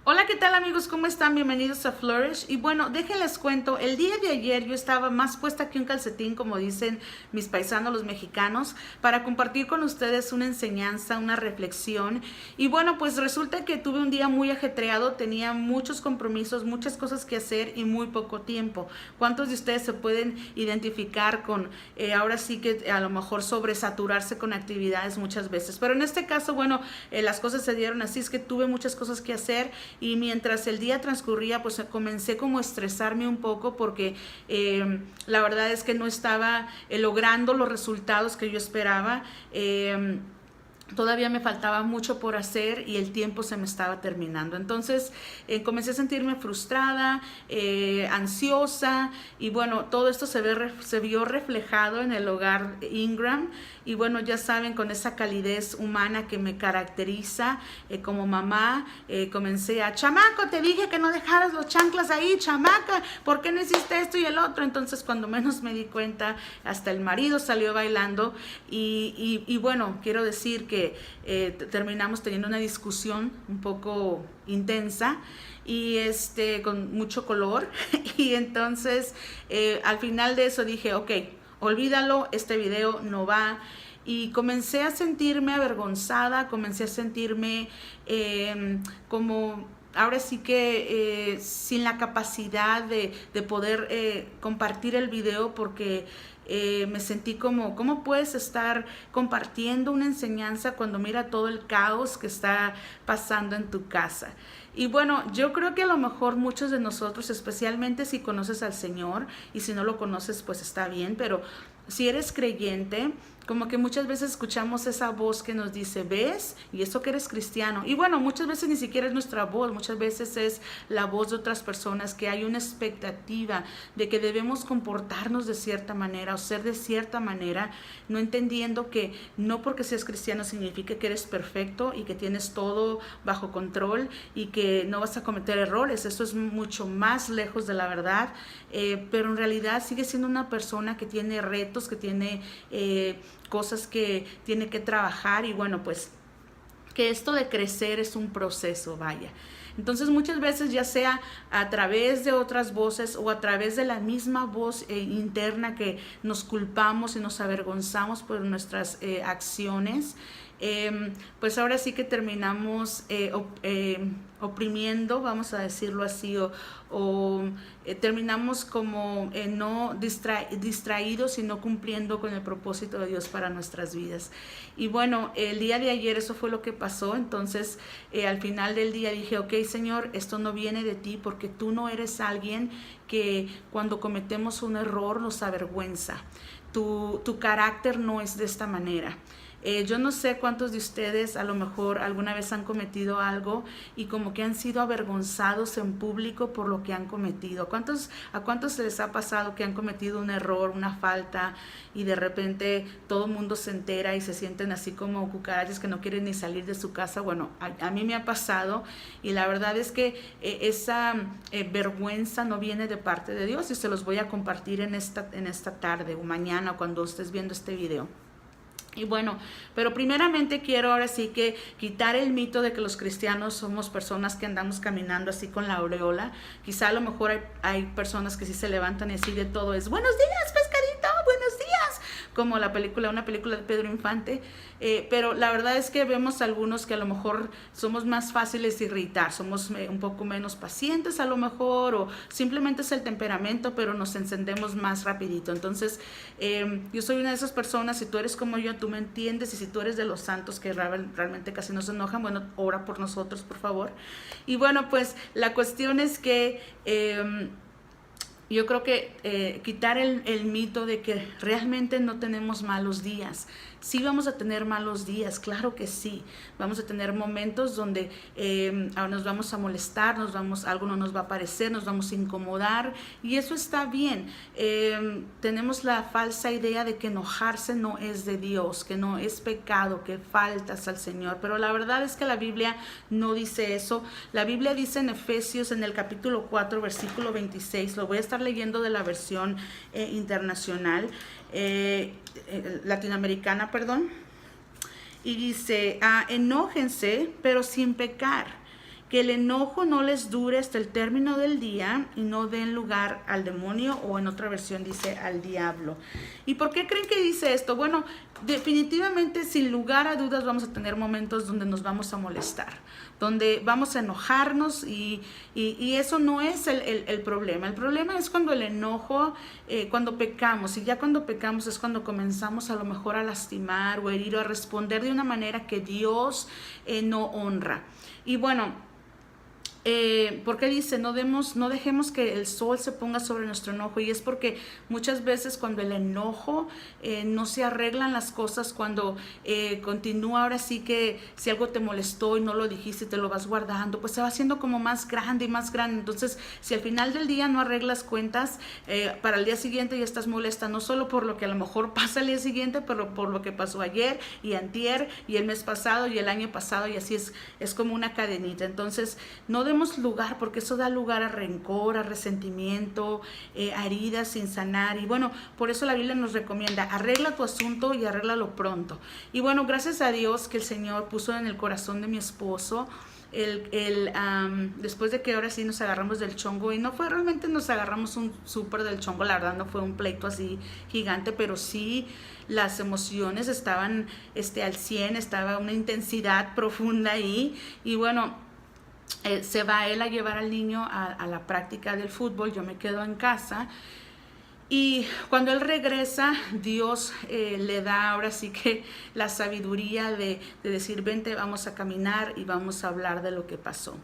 Hola, ¿qué tal amigos? ¿Cómo están? Bienvenidos a Flourish. Y bueno, déjenles cuento, el día de ayer yo estaba más puesta que un calcetín, como dicen mis paisanos los mexicanos, para compartir con ustedes una enseñanza, una reflexión. Y bueno, pues resulta que tuve un día muy ajetreado, tenía muchos compromisos, muchas cosas que hacer y muy poco tiempo. ¿Cuántos de ustedes se pueden identificar con ahora sí que a lo mejor sobresaturarse con actividades muchas veces? Pero en este caso, bueno, las cosas se dieron así, es que tuve muchas cosas que hacer. Y mientras el día transcurría, pues comencé como a estresarme un poco porque la verdad es que no estaba logrando los resultados que yo esperaba. Todavía me faltaba mucho por hacer y el tiempo se me estaba terminando. Entonces comencé a sentirme frustrada, ansiosa, y bueno, todo esto se vio reflejado en el hogar Ingram. Y bueno, ya saben, con esa calidez humana que me caracteriza como mamá, comencé a: chamaco, te dije que no dejaras los chanclas ahí, chamaca, ¿por qué no hiciste esto y el otro? Entonces cuando menos me di cuenta, hasta el marido salió bailando. Y bueno, quiero decir que terminamos teniendo una discusión un poco intensa y con mucho color. Y entonces al final de eso dije: ok, olvídalo, este video no va. Y comencé a sentirme avergonzada, comencé a sentirme como ahora sí que sin la capacidad de poder compartir el video, porque me sentí como: ¿cómo puedes estar compartiendo una enseñanza cuando mira todo el caos que está pasando en tu casa? Y bueno, yo creo que a lo mejor muchos de nosotros, especialmente si conoces al Señor, y si no lo conoces pues está bien, pero si eres creyente, como que muchas veces escuchamos esa voz que nos dice: ¿ves? Y eso que eres cristiano. Y bueno, muchas veces ni siquiera es nuestra voz, muchas veces es la voz de otras personas, que hay una expectativa de que debemos comportarnos de cierta manera o ser de cierta manera, no entendiendo que no porque seas cristiano significa que eres perfecto y que tienes todo bajo control y que no vas a cometer errores. Eso es mucho más lejos de la verdad, pero en realidad sigue siendo una persona que tiene retos, que tiene cosas que tiene que trabajar. Y bueno, pues que esto de crecer es un proceso, vaya. Entonces muchas veces, ya sea a través de otras voces o a través de la misma voz interna, que nos culpamos y nos avergonzamos por nuestras acciones, pues ahora sí que terminamos oprimiendo, vamos a decirlo así, o terminamos como no distraídos y no cumpliendo con el propósito de Dios para nuestras vidas. Y bueno, el día de ayer eso fue lo que pasó. Entonces al final del día dije: ok, Señor, esto no viene de ti, porque tú no eres alguien que cuando cometemos un error nos avergüenza. Tu carácter no es de esta manera. Yo no sé cuántos de ustedes a lo mejor alguna vez han cometido algo y como que han sido avergonzados en público por lo que han cometido. ¿A cuántos se les ha pasado que han cometido un error, una falta, y de repente todo el mundo se entera y se sienten así como cucarachas que no quieren ni salir de su casa? Bueno, a mí me ha pasado, y la verdad es que esa vergüenza no viene de parte de Dios, y se los voy a compartir en esta tarde o mañana cuando estés viendo este video. Y bueno, pero primeramente quiero ahora sí que quitar el mito de que los cristianos somos personas que andamos caminando así con la aureola. Quizá a lo mejor hay personas que sí se levantan y así de todo es: buenos días, pescadito, buenos días, como una película de Pedro Infante. Pero la verdad es que vemos algunos que a lo mejor somos más fáciles de irritar, somos un poco menos pacientes a lo mejor, o simplemente es el temperamento, pero nos encendemos más rapidito. Entonces yo soy una de esas personas. Si tú eres como yo, tú me entiendes, y si tú eres de los santos que realmente casi no se enojan, bueno, ora por nosotros, por favor. Y bueno, pues la cuestión es que yo creo que quitar el mito de que realmente no tenemos malos días. Sí vamos a tener malos días, claro que sí. Vamos a tener momentos donde nos vamos a molestar, algo no nos va a parecer, nos vamos a incomodar, y eso está bien. Tenemos la falsa idea de que enojarse no es de Dios, que no es pecado, que faltas al Señor, pero la verdad es que la Biblia no dice eso. La Biblia dice en Efesios, en el capítulo 4, versículo 26, lo voy a estar leyendo de la versión internacional, latinoamericana, perdón, y dice: enójense, pero sin pecar, que el enojo no les dure hasta el término del día y no den lugar al demonio, o en otra versión dice al diablo. ¿Y por qué creen que dice esto? Bueno, definitivamente, sin lugar a dudas, vamos a tener momentos donde nos vamos a molestar, donde vamos a enojarnos, y eso no es el problema. El problema es cuando el enojo, cuando pecamos, y ya cuando pecamos es cuando comenzamos a lo mejor a lastimar o herir o a responder de una manera que Dios no honra. Y bueno, porque dice, no dejemos que el sol se ponga sobre nuestro enojo, y es porque muchas veces cuando el enojo no se arreglan las cosas, cuando continúa, ahora sí que si algo te molestó y no lo dijiste y te lo vas guardando, pues se va haciendo como más grande y más grande. Entonces, si al final del día no arreglas cuentas, para el día siguiente ya estás molesta, no solo por lo que a lo mejor pasa el día siguiente, pero por lo que pasó ayer y antier y el mes pasado y el año pasado, y así es como una cadenita. Entonces, no demos lugar, porque eso da lugar a rencor, a resentimiento, a heridas sin sanar. Y bueno, por eso la Biblia nos recomienda: arregla tu asunto y arréglalo pronto. Y bueno, gracias a Dios que el Señor puso en el corazón de mi esposo después de que ahora sí nos agarramos del chongo, y no fue realmente nos agarramos un súper del chongo, la verdad no fue un pleito así gigante, pero sí las emociones estaban al 100, estaba una intensidad profunda ahí. Y bueno, se va él a llevar al niño a la práctica del fútbol, yo me quedo en casa, y cuando él regresa, Dios le da ahora sí que la sabiduría de decir: vente, vamos a caminar y vamos a hablar de lo que pasó.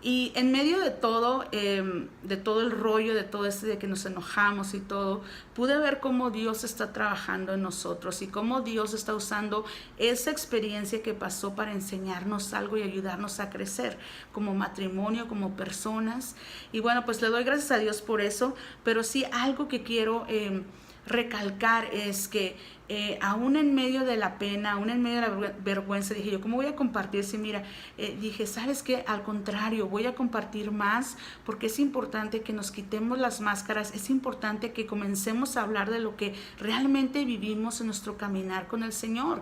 Y en medio de todo el rollo, de todo de que nos enojamos y todo, pude ver cómo Dios está trabajando en nosotros y cómo Dios está usando esa experiencia que pasó para enseñarnos algo y ayudarnos a crecer como matrimonio, como personas. Y bueno, pues le doy gracias a Dios por eso, pero sí algo que quiero recalcar es que aún en medio de la pena, aún en medio de la vergüenza, dije yo, ¿cómo voy a compartir? Si mira, dije, ¿sabes qué? Al contrario, voy a compartir más, porque es importante que nos quitemos las máscaras, es importante que comencemos a hablar de lo que realmente vivimos en nuestro caminar con el Señor.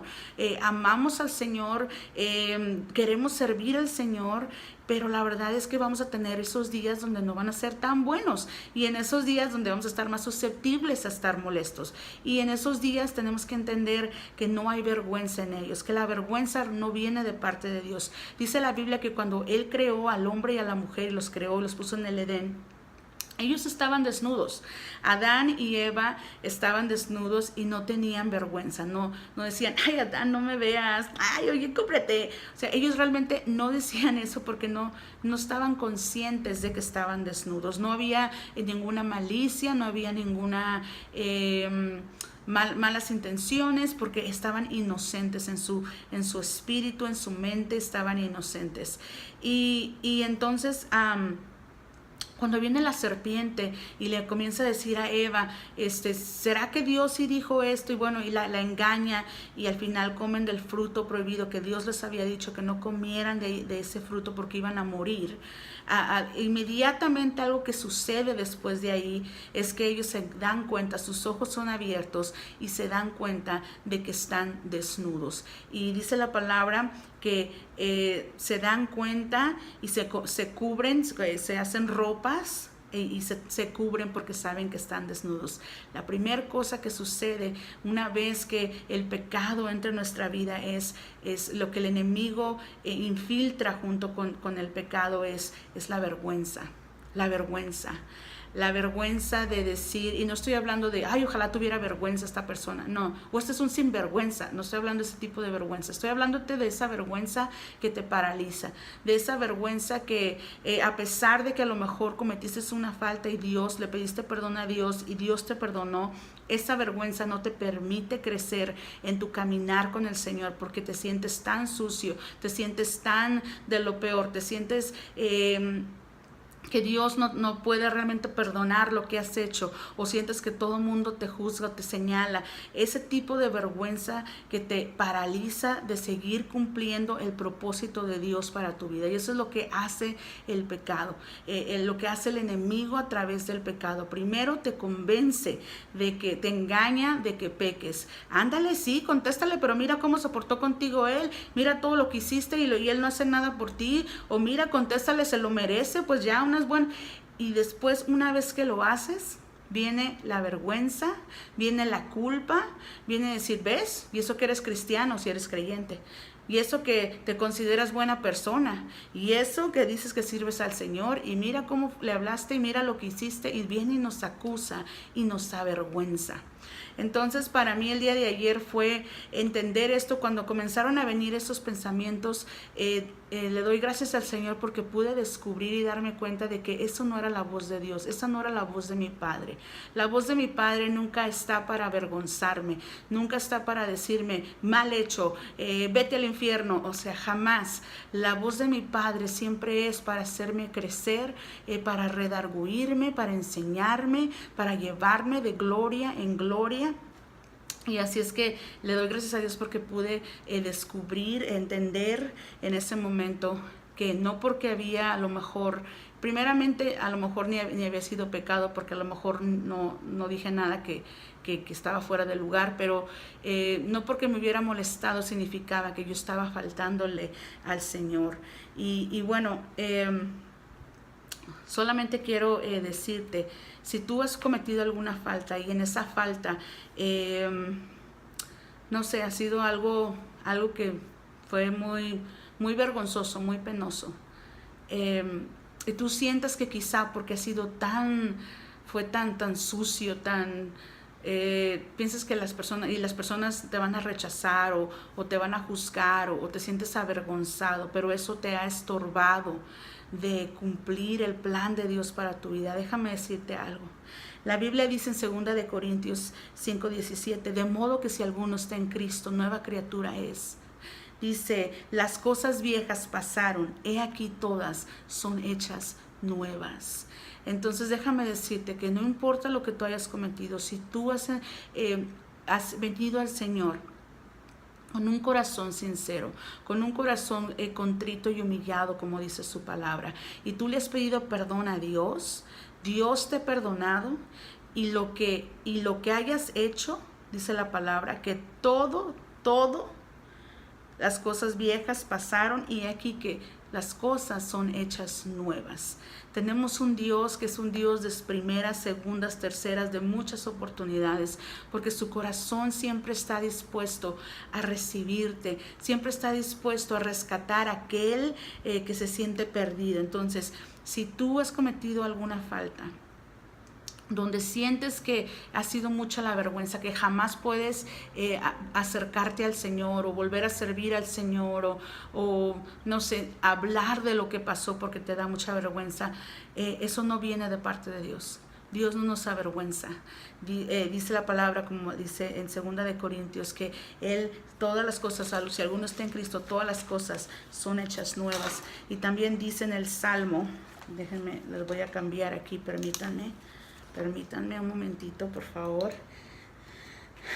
Amamos al Señor, queremos servir al Señor, pero la verdad es que vamos a tener esos días donde no van a ser tan buenos, y en esos días donde vamos a estar más susceptibles a estar molestos, y en esos días tenemos que entender que no hay vergüenza en ellos, que la vergüenza no viene de parte de Dios. Dice la Biblia que cuando Él creó al hombre y a la mujer y los creó y los puso en el Edén, ellos estaban desnudos. Adán y Eva estaban desnudos y no tenían vergüenza. No decían: ay, Adán, no me veas. Ay, oye, cómprate. O sea, ellos realmente no decían eso porque no estaban conscientes de que estaban desnudos. No había ninguna malicia, no había ninguna malas intenciones, porque estaban inocentes en su espíritu, en su mente, estaban inocentes. Y entonces cuando viene la serpiente y le comienza a decir a Eva, ¿será que Dios sí dijo esto? Y bueno, y la engaña, y al final comen del fruto prohibido, que Dios les había dicho que no comieran de ese fruto porque iban a morir. Inmediatamente algo que sucede después de ahí es que ellos se dan cuenta, sus ojos son abiertos y se dan cuenta de que están desnudos. Y dice la palabra que se dan cuenta y se cubren, se hacen ropas y se cubren porque saben que están desnudos. La primera cosa que sucede una vez que el pecado entra en nuestra vida es lo que el enemigo infiltra junto con el pecado, es la vergüenza. La vergüenza de decir, y no estoy hablando de, ay, ojalá tuviera vergüenza esta persona, no, o este es un sinvergüenza, no estoy hablando de ese tipo de vergüenza, estoy hablándote de esa vergüenza que te paraliza, de esa vergüenza que a pesar de que a lo mejor cometiste una falta y Dios, le pediste perdón a Dios y Dios te perdonó, esa vergüenza no te permite crecer en tu caminar con el Señor, porque te sientes tan sucio, te sientes tan de lo peor, te sientes que Dios no puede realmente perdonar lo que has hecho, o sientes que todo el mundo te juzga o te señala, ese tipo de vergüenza que te paraliza de seguir cumpliendo el propósito de Dios para tu vida. Y eso es lo que hace el pecado, lo que hace el enemigo a través del pecado. Primero te convence de que te engaña, de que peques. Ándale, sí, contéstale, pero mira cómo se portó contigo él, mira todo lo que hiciste y él no hace nada por ti, o mira, contéstale, se lo merece, pues ya unas buenas. Y después, una vez que lo haces, viene la vergüenza, viene la culpa, viene decir, ¿ves? Y eso que eres cristiano, si eres creyente. Y eso que te consideras buena persona. Y eso que dices que sirves al Señor. Y mira cómo le hablaste y mira lo que hiciste. Y viene y nos acusa y nos avergüenza. Entonces, para mí el día de ayer fue entender esto. Cuando comenzaron a venir estos pensamientos, le doy gracias al Señor porque pude descubrir y darme cuenta de que eso no era la voz de Dios, esa no era la voz de mi Padre. La voz de mi Padre nunca está para avergonzarme, nunca está para decirme, mal hecho, vete al infierno, o sea, jamás. La voz de mi Padre siempre es para hacerme crecer, para redarguirme, para enseñarme, para llevarme de gloria en gloria. Y así es que le doy gracias a Dios porque pude descubrir, entender en ese momento que no porque había a lo mejor, primeramente a lo mejor ni había sido pecado, porque a lo mejor no dije nada que estaba fuera de lugar, pero no porque me hubiera molestado significaba que yo estaba faltándole al Señor. Y bueno, solamente quiero decirte, si tú has cometido alguna falta y en esa falta, no sé, ha sido algo que fue muy vergonzoso, muy penoso, y tú sientas que quizá porque ha sido fue tan sucio, piensas que las personas te van a rechazar o te van a juzgar o te sientes avergonzado, pero eso te ha estorbado de cumplir el plan de Dios para tu vida. Déjame decirte algo. La Biblia dice en 2 de Corintios 5:17, de modo que si alguno está en Cristo, nueva criatura es. Dice, las cosas viejas pasaron, he aquí todas son hechas nuevas. Entonces déjame decirte que no importa lo que tú hayas cometido, si tú has venido al Señor con un corazón sincero, con un corazón contrito y humillado, como dice su palabra, y tú le has pedido perdón a Dios, Dios te ha perdonado, y lo que hayas hecho, dice la palabra, que todo, las cosas viejas pasaron y aquí que las cosas son hechas nuevas. Tenemos un Dios que es un Dios de primeras, segundas, terceras, de muchas oportunidades, porque su corazón siempre está dispuesto a recibirte, siempre está dispuesto a rescatar a aquel que se siente perdido. Entonces, si tú has cometido alguna falta, donde sientes que ha sido mucha la vergüenza, que jamás puedes acercarte al Señor o volver a servir al Señor o no sé, hablar de lo que pasó porque te da mucha vergüenza, eso no viene de parte de Dios. Dios no nos avergüenza. Dice la palabra, como dice en 2 de Corintios, que Él, todas las cosas, si alguno está en Cristo, todas las cosas son hechas nuevas. Y también dice en el Salmo, déjenme, les voy a cambiar aquí, permítanme un momentito, por favor.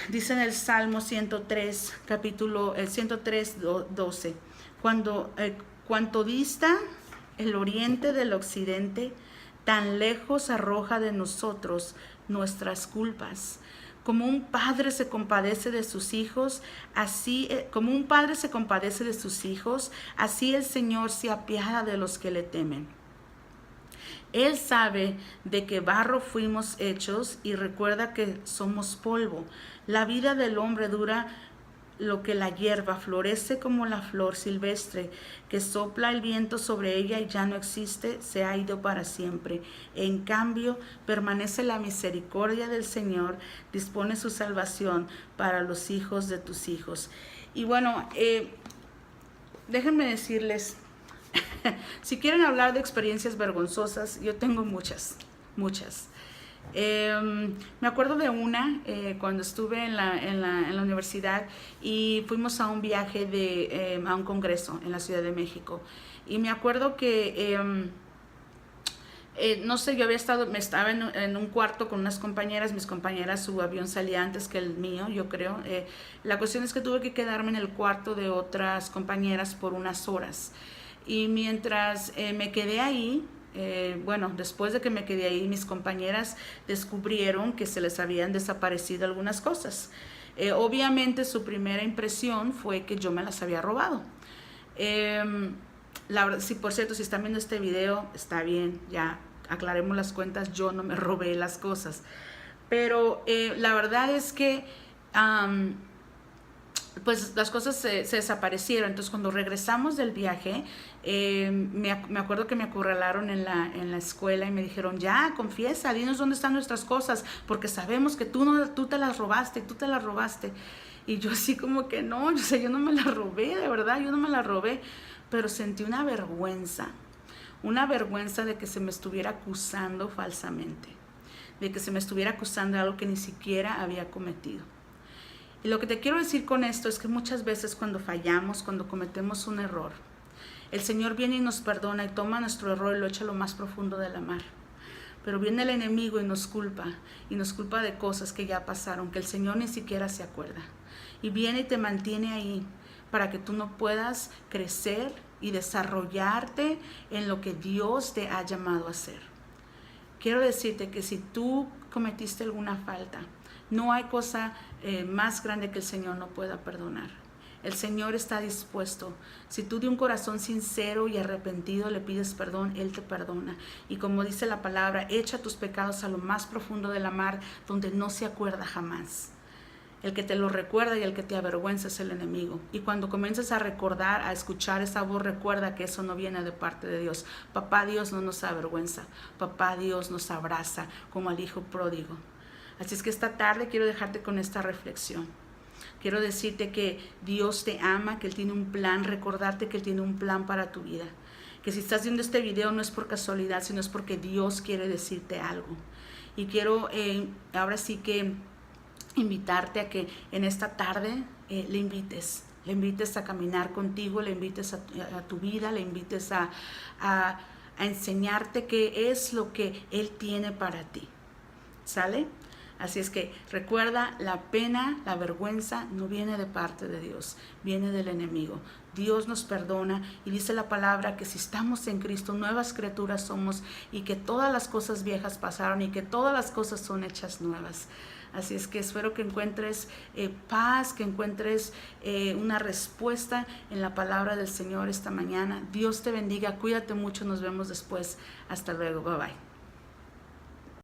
Dice en el Salmo 103, capítulo 103, 12, cuanto dista el oriente del occidente, tan lejos arroja de nosotros nuestras culpas. Como un padre se compadece de sus hijos, así el Señor se apiada de los que le temen. Él sabe de qué barro fuimos hechos y recuerda que somos polvo. La vida del hombre dura lo que la hierba, florece como la flor silvestre, que sopla el viento sobre ella y ya no existe, se ha ido para siempre. En cambio, permanece la misericordia del Señor, dispone su salvación para los hijos de tus hijos. Y bueno, déjenme decirles, si quieren hablar de experiencias vergonzosas, yo tengo muchas. Me acuerdo de una cuando estuve en la universidad y fuimos a un viaje a un congreso en la Ciudad de México. Y me acuerdo que No sé, me estaba en un cuarto con unas compañeras, mis compañeras, su avión salía antes que el mío, yo creo. La cuestión es que tuve que quedarme en el cuarto de otras compañeras por unas horas. Y mientras me quedé ahí, bueno, después de que me quedé ahí, mis compañeras descubrieron que se les habían desaparecido algunas cosas. Obviamente su primera impresión fue que yo me las había robado. La verdad, sí, por cierto, si están viendo este video, está bien, ya aclaremos las cuentas, yo no me robé las cosas. Pero la verdad es que pues las cosas se desaparecieron. Entonces cuando regresamos del viaje, me acuerdo que me acorralaron en la escuela y me dijeron, ya, confiesa, dinos dónde están nuestras cosas, porque sabemos que tú te las robaste, tú te las robaste. Y yo así como que no, yo no me las robé, de verdad, yo no me las robé. Pero sentí una vergüenza de que se me estuviera acusando falsamente, de que se me estuviera acusando de algo que ni siquiera había cometido. Y lo que te quiero decir con esto es que muchas veces cuando fallamos, cuando cometemos un error, el Señor viene y nos perdona y toma nuestro error y lo echa a lo más profundo de la mar. Pero viene el enemigo y nos culpa de cosas que ya pasaron, que el Señor ni siquiera se acuerda. Y viene y te mantiene ahí para que tú no puedas crecer y desarrollarte en lo que Dios te ha llamado a hacer. Quiero decirte que si tú cometiste alguna falta, no hay cosa más grande que el Señor no pueda perdonar. El Señor está dispuesto. Si tú de un corazón sincero y arrepentido le pides perdón, Él te perdona. Y como dice la palabra, echa tus pecados a lo más profundo de la mar, donde no se acuerda jamás. El que te lo recuerda y el que te avergüenza es el enemigo. Y cuando comiences a recordar, a escuchar esa voz, recuerda que eso no viene de parte de Dios. Papá Dios no nos avergüenza. Papá Dios nos abraza como al hijo pródigo. Así es que esta tarde quiero dejarte con esta reflexión. Quiero decirte que Dios te ama, que Él tiene un plan, recordarte que Él tiene un plan para tu vida. Que si estás viendo este video no es por casualidad, sino es porque Dios quiere decirte algo. Y quiero ahora sí que invitarte a que en esta tarde le invites a caminar contigo, le invites a tu vida, le invites a enseñarte qué es lo que Él tiene para ti. ¿Sale? Así es que recuerda, la pena, la vergüenza no viene de parte de Dios, viene del enemigo. Dios nos perdona y dice la palabra que si estamos en Cristo, nuevas criaturas somos y que todas las cosas viejas pasaron y que todas las cosas son hechas nuevas. Así es que espero que encuentres paz, que encuentres una respuesta en la palabra del Señor esta mañana. Dios te bendiga, cuídate mucho, nos vemos después. Hasta luego, bye bye.